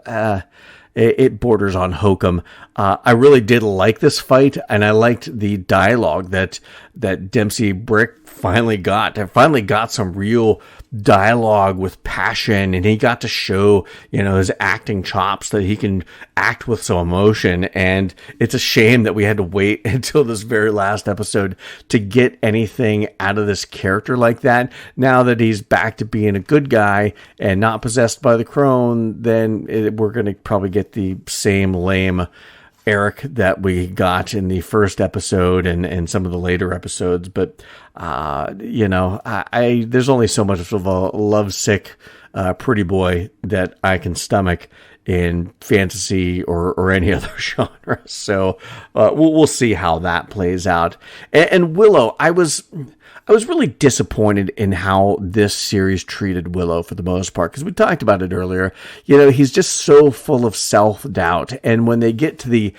it borders on hokum. I really did like this fight, and I liked the dialogue that Dempsey Brick finally got. I finally got some real dialogue with passion, and he got to show, his acting chops, that he can act with some emotion. And it's a shame that we had to wait until this very last episode to get anything out of this character like that. Now that he's back to being a good guy and not possessed by the crone, then we're going to probably get the same lame Eric that we got in the first episode and some of the later episodes. But, there's only so much of a lovesick, pretty boy that I can stomach in fantasy or any other genre. So, we'll see how that plays out. And Willow, I was really disappointed in how this series treated Willow for the most part, because we talked about it earlier. He's just so full of self-doubt. And when they get to the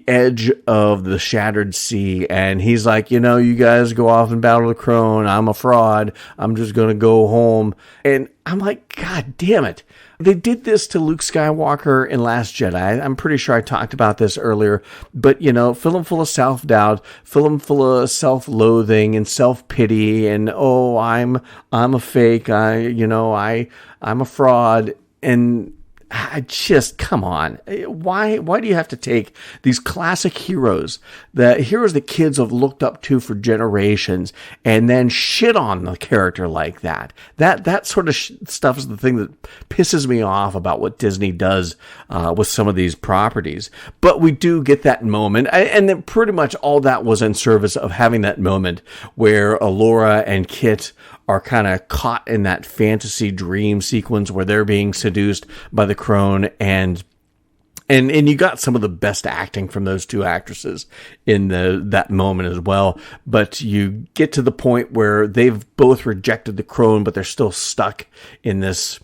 edge of the Shattered Sea, and he's like, you guys go off and battle the crone. I'm a fraud. I'm just going to go home. And I'm like, God damn it. They did this to Luke Skywalker in Last Jedi. I'm pretty sure I talked about this earlier, but fill him full of self-doubt, fill him full of self-loathing and self-pity, and I'm a fake, I'm a fraud, and I just, come on. Why do you have to take these classic heroes, the heroes that kids have looked up to for generations, and then shit on the character like that? That sort of stuff is the thing that pisses me off about what Disney does with some of these properties. But we do get that moment, and then pretty much all that was in service of having that moment where Elora and Kit are kind of caught in that fantasy dream sequence where they're being seduced by the crone, and you got some of the best acting from those two actresses in that moment as well. But you get to the point where they've both rejected the crone, but they're still stuck in this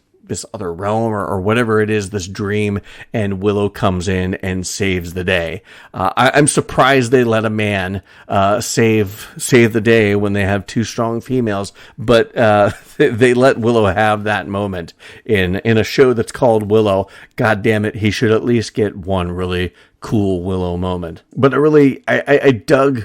other realm or whatever it is, this dream, and Willow comes in and saves the day. I'm surprised they let a man save the day when they have two strong females, but they let Willow have that moment in a show that's called Willow. God damn it, he should at least get one really cool Willow moment. But I dug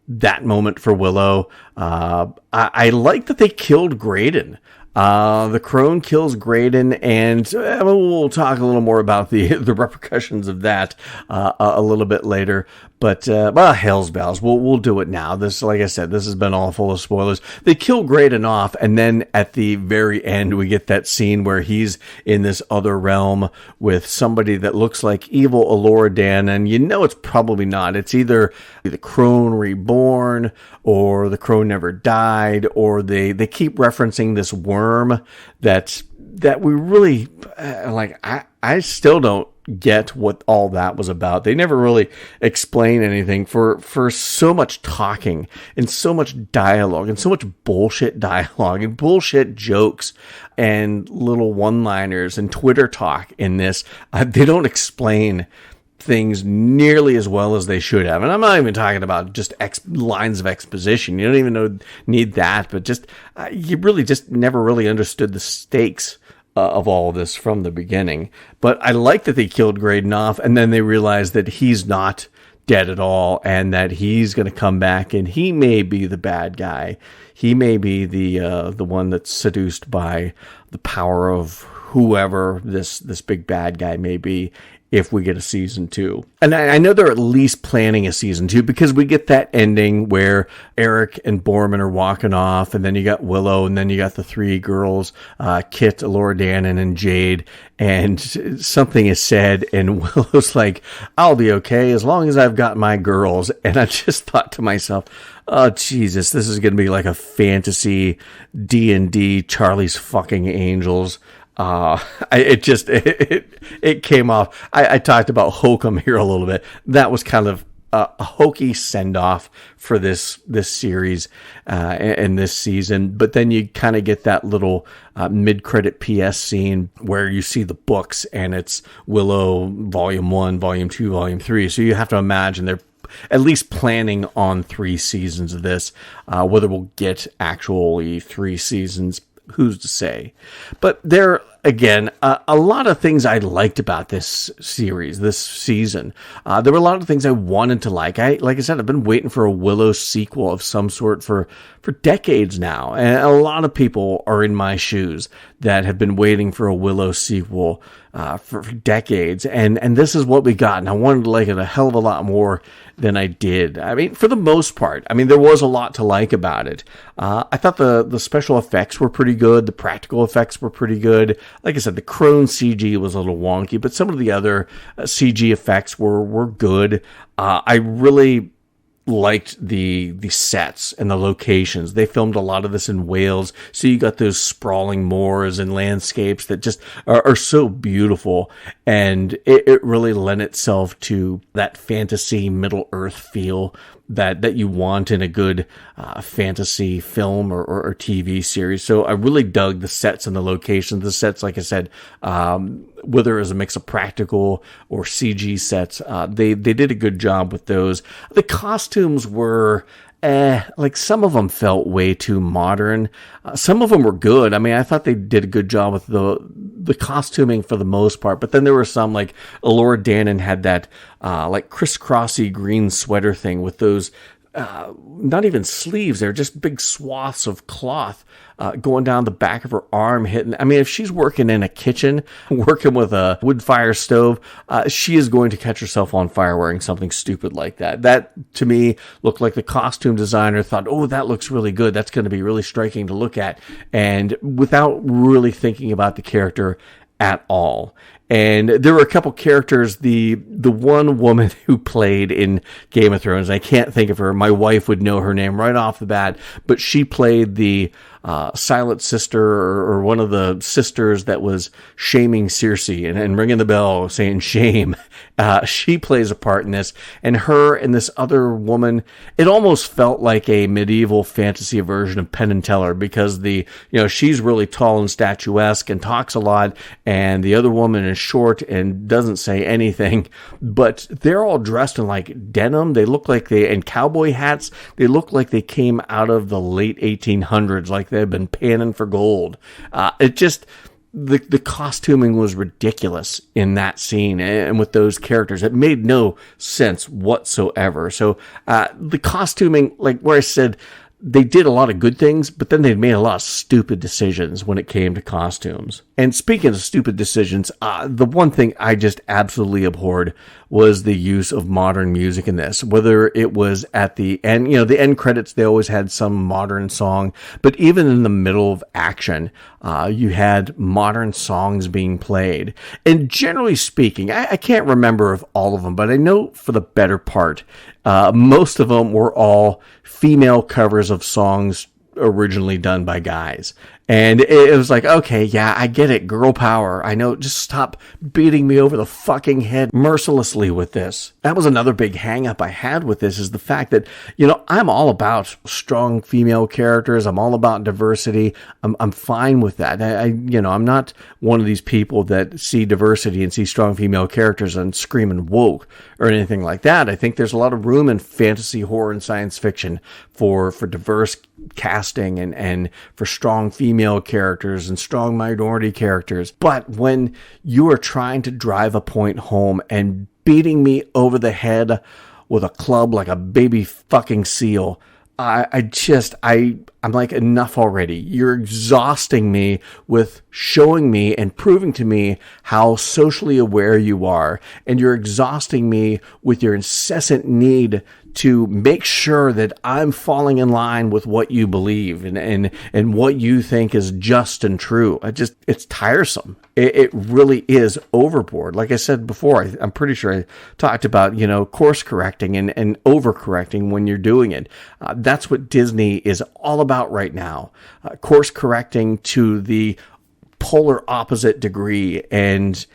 that moment for Willow. I like that they killed Graydon. The crone kills Graydon, and we'll talk a little more about the repercussions of that a little bit later. But hell's bells, we'll do it now. This, like I said, this has been all full of spoilers. They kill Graydon off, and then at the very end, we get that scene where he's in this other realm with somebody that looks like evil Elora Danan. You know it's probably not. It's either the crone reborn, or the crone never died, or they keep referencing this worm that we really like. I still don't get what all that was about. They never really explain anything for so much talking and so much dialogue and so much bullshit dialogue and bullshit jokes and little one-liners and Twitter talk in this. They don't explain things nearly as well as they should have. And I'm not even talking about just lines of exposition. You don't even need that, but just you really just never really understood the stakes of all of this from the beginning. But I like that they killed Graydon off, and then they realized that he's not dead at all, and that he's going to come back, and he may be the bad guy. He may be the one that's seduced by the power of whoever this big bad guy may be, if we get a season 2. And I know they're at least planning a season 2, because we get that ending where Eric and Borman are walking off, and then you got Willow, and then you got the three girls, Kit, Elora Danan, and Jade, and something is said, and Willow's like, I'll be okay as long as I've got my girls. And I just thought to myself, oh, Jesus, this is going to be like a fantasy D&D Charlie's fucking Angels. It came off. I talked about hokum here a little bit. That was kind of a hokey send-off for this series and this season. But then you kind of get that little mid-credit PS scene where you see the books, and it's Willow Volume 1, Volume 2, Volume 3. So you have to imagine they're at least planning on 3 seasons of this. Whether we'll get actually 3 seasons, who's to say? But there, again, a lot of things I liked about this series, this season. There were a lot of things I wanted to like. Like I said, I've been waiting for a Willow sequel of some sort for decades now. And a lot of people are in my shoes that have been waiting for a Willow sequel for decades. And this is what we got. And I wanted to like it a hell of a lot more than I did. I mean, for the most part, there was a lot to like about it. I thought the special effects were pretty good. The practical effects were pretty good. Like I said, the crone CG was a little wonky, but some of the other CG effects were good. I really liked the sets and the locations. They filmed a lot of this in Wales, so you got those sprawling moors and landscapes that just are so beautiful, and it really lent itself to that fantasy Middle Earth feel that you want in a good fantasy film or TV series. So I really dug the sets and the locations. The sets, like I said, whether it was a mix of practical or CG sets, they did a good job with those. The costumes were like some of them felt way too modern. Some of them were good. I thought they did a good job with the costuming for the most part, but then there were some, like Elora Danan had that like crisscrossy green sweater thing with those not even sleeves. They're just big swaths of cloth going down the back of her arm, hitting. I mean, if she's working in a kitchen, working with a wood fire stove, she is going to catch herself on fire wearing something stupid like that. That, to me, looked like the costume designer thought, oh, that looks really good. That's going to be really striking to look at. And without really thinking about the character at all. And there were a couple characters, the one woman who played in Game of Thrones, I can't think of her. My wife would know her name right off the bat, but she played the silent sister or one of the sisters that was shaming Cersei and ringing the bell saying shame. She plays a part in this, and her and this other woman, it almost felt like a medieval fantasy version of Penn and Teller, because she's really tall and statuesque and talks a lot, and the other woman is short and doesn't say anything, but they're all dressed in like denim. They look like and cowboy hats. They look like they came out of the late 1800s, like they've been panning for gold. The costuming was ridiculous in that scene, and with those characters, it made no sense whatsoever. So the costuming, like where I said, they did a lot of good things, but then they made a lot of stupid decisions when it came to costumes. And speaking of stupid decisions, the one thing I just absolutely abhorred was the use of modern music in this. Whether it was at the end, the end credits, they always had some modern song, but even in the middle of action, you had modern songs being played. And generally speaking, I can't remember of all of them, but I know for the better part, most of them were all female covers of songs originally done by guys. And it was like, okay, yeah, I get it. Girl power. I know. Just stop beating me over the fucking head mercilessly with this. That was another big hang up I had with this, is the fact that, I'm all about strong female characters. I'm all about diversity. I'm fine with that. I'm not one of these people that see diversity and see strong female characters and screaming woke or anything like that. I think there's a lot of room in fantasy, horror, and science fiction for diverse casting and for strong female characters and strong minority characters. But when you are trying to drive a point home and beating me over the head with a club like a baby fucking seal, I'm like, enough already. You're exhausting me with showing me and proving to me how socially aware you are. And you're exhausting me with your incessant need to make sure that I'm falling in line with what you believe and what you think is just and true. It's tiresome. It really is overboard. Like I said before, I'm pretty sure I talked about, course correcting and overcorrecting when you're doing it. That's what Disney is all about right now. Course correcting to the polar opposite degree, and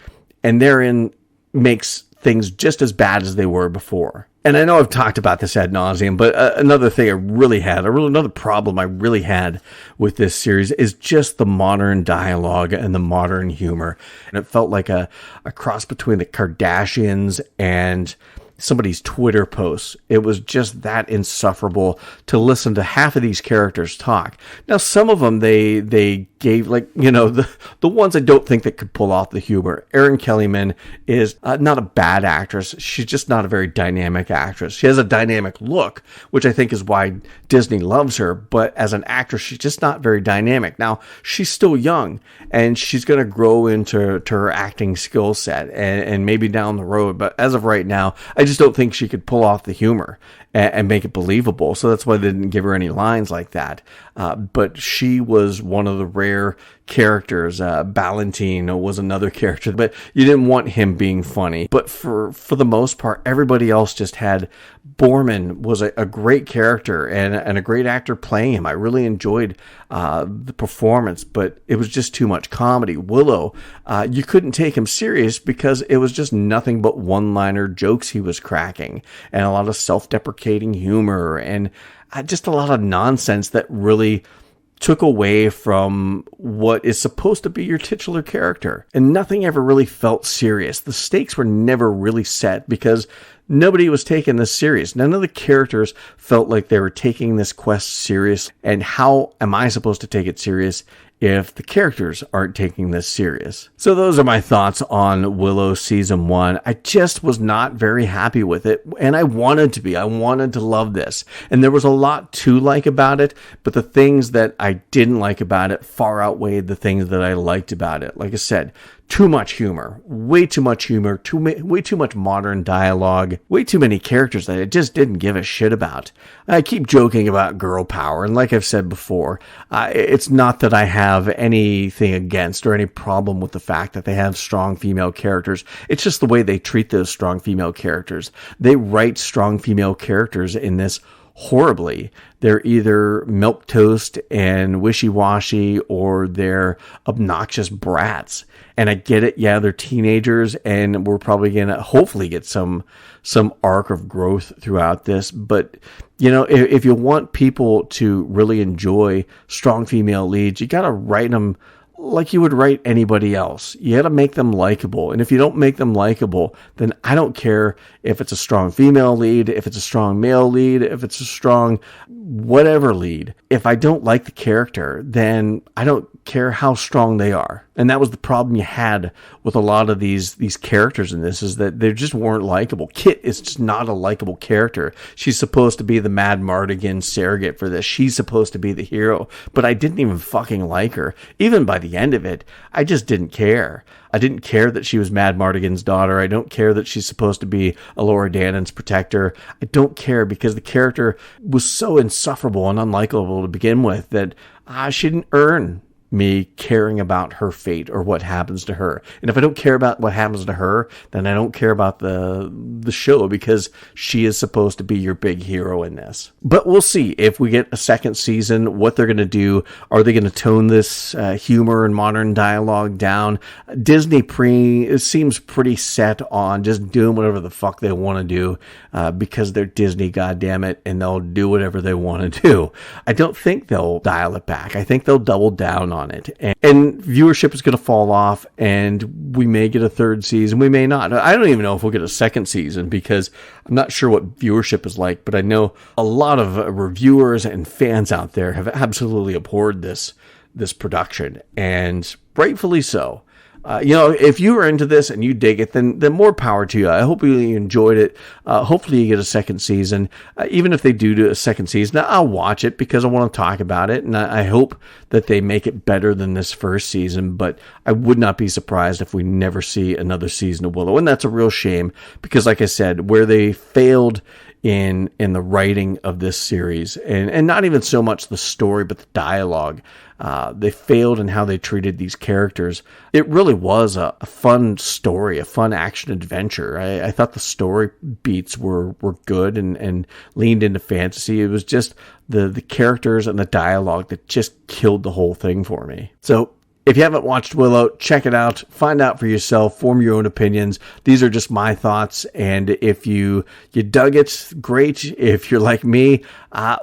therein makes things just as bad as they were before. And I know I've talked about this ad nauseum, but another thing another problem I really had with this series is just the modern dialogue and the modern humor. And it felt like a cross between the Kardashians and somebody's Twitter posts. It was just that insufferable to listen to half of these characters talk. Now, some of them they gave, like, the ones I don't think that could pull off the humor. Erin Kellyman is not a bad actress. She's just not a very dynamic actress. She has a dynamic look, which I think is why Disney loves her. But as an actress, she's just not very dynamic. Now, she's still young, and she's going to grow into her acting skill set and maybe down the road. But as of right now, I just don't think she could pull off the humor and make it believable. So that's why they didn't give her any lines like that. But she was one of the rare characters. Ballantine was another character, but you didn't want him being funny. But for the most part, everybody else just had. Borman was a great character and a great actor playing him. I really enjoyed the performance, but it was just too much comedy. Willow, you couldn't take him serious because it was just nothing but one-liner jokes he was cracking, and a lot of self-deprecating humor, and just a lot of nonsense that really took away from what is supposed to be your titular character. And nothing ever really felt serious. The stakes were never really set because nobody was taking this serious. None of the characters felt like they were taking this quest serious. And how am I supposed to take it serious if the characters aren't taking this serious. So those are my thoughts on Willow Season 1. I just was not very happy with it, and I wanted to be. I wanted to love this. And there was a lot to like about it, but the things that I didn't like about it far outweighed the things that I liked about it. Like I said, too much humor, way too much humor, way too much modern dialogue, way too many characters that I just didn't give a shit about. I keep joking about girl power, and like I've said before, it's not that I have anything against or any problem with the fact that they have strong female characters. It's just the way they treat those strong female characters. They write strong female characters in this horribly. They're either milquetoast and wishy-washy, or they're obnoxious brats. And I get it, yeah, they're teenagers, and we're probably gonna hopefully get some arc of growth throughout this. But you know, if you want people to really enjoy strong female leads, you gotta write them like you would write anybody else. You got to make them likable. And if you don't make them likable, then I don't care if it's a strong female lead, if it's a strong male lead, if it's a strong whatever lead. If I don't like the character, then I don't care how strong they are. And that was the problem you had with a lot of these characters in this, is that they just weren't likable. Kit is just not a likable character. She's supposed to be the Mad Mardigan surrogate for this. She's supposed to be the hero, but I didn't even fucking like her. Even by the end of it, I just didn't care. I didn't care that she was Mad Mardigan's daughter. I don't care that she's supposed to be Elora Danan's protector. I don't care because the character was so insufferable and unlikable to begin with that she didn't earn me caring about her fate or what happens to her. And if I don't care about what happens to her, then I don't care about the show, because she is supposed to be your big hero in this. But we'll see if we get a second season, what they're going to do. Are they going to tone this humor and modern dialogue down? Disney seems pretty set on just doing whatever the fuck they want to do, because they're Disney, goddammit, and they'll do whatever they want to do. I don't think they'll dial it back. I think they'll double down on it, and viewership is going to fall off, and we may get a third season, we may not. I don't even know if we'll get a second season, because I'm not sure what viewership is like, but I know a lot of reviewers and fans out there have absolutely abhorred this production, and rightfully so. If you were into this and you dig it, then more power to you. I hope you enjoyed it. Hopefully you get a second season. Even if they do a second season, I'll watch it because I want to talk about it. And I hope that they make it better than this first season. But I would not be surprised if we never see another season of Willow. And that's a real shame, because like I said, where they failed in the writing of this series, and not even so much the story, but the dialogue. They failed in how they treated these characters. It really was a fun story, a fun action adventure. I thought the story beats were good and leaned into fantasy. It was just the characters and the dialogue that just killed the whole thing for me. So if you haven't watched Willow, check it out. Find out for yourself. Form your own opinions. These are just my thoughts. And if you dug it, great. If you're like me,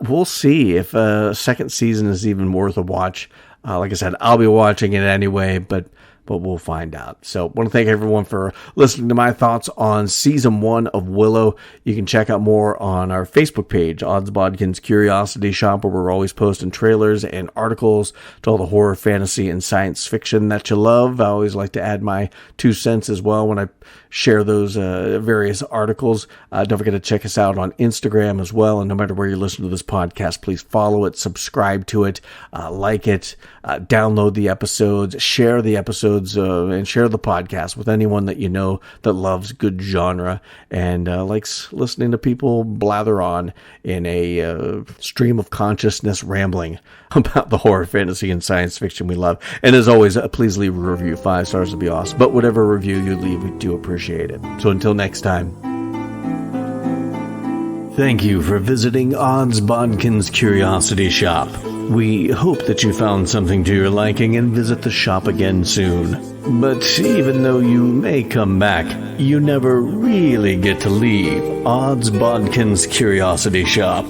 we'll see if a second season is even worth a watch. Like I said, I'll be watching it anyway, but we'll find out. So I want to thank everyone for listening to my thoughts on Season 1 of Willow. You can check out more on our Facebook page, Bodkins Curiosity Shop, where we're always posting trailers and articles to all the horror, fantasy, and science fiction that you love. I always like to add my 2 cents as well when I share those various articles. Don't forget to check us out on Instagram as well. And no matter where you listen to this podcast, please follow it, subscribe to it, like it, download the episodes, share the episodes, and share the podcast with anyone that you know that loves good genre and likes listening to people blather on in a stream of consciousness rambling about the horror, fantasy, and science fiction we love. And as always, please leave a review. 5 stars would be awesome. But whatever review you leave, we do appreciate it. So until next time. Thank you for visiting Bodkins Curiosity Shop. We hope that you found something to your liking and visit the shop again soon. But even though you may come back, you never really get to leave Bodkins Curiosity Shop.